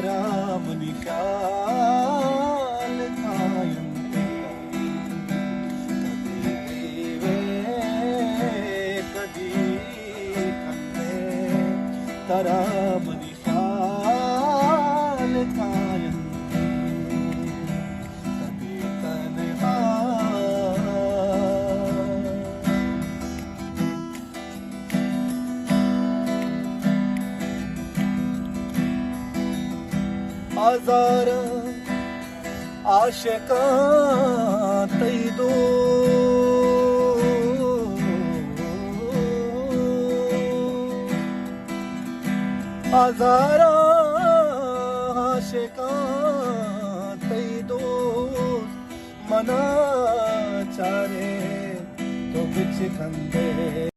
तारा मनी ख्याल कायम कधी खंदे तारा मनी ख्याल कायम कधी तन्हा आजार आशिकां तई दो आजार आशिकां तई दो मना चारे तो बिच खंदे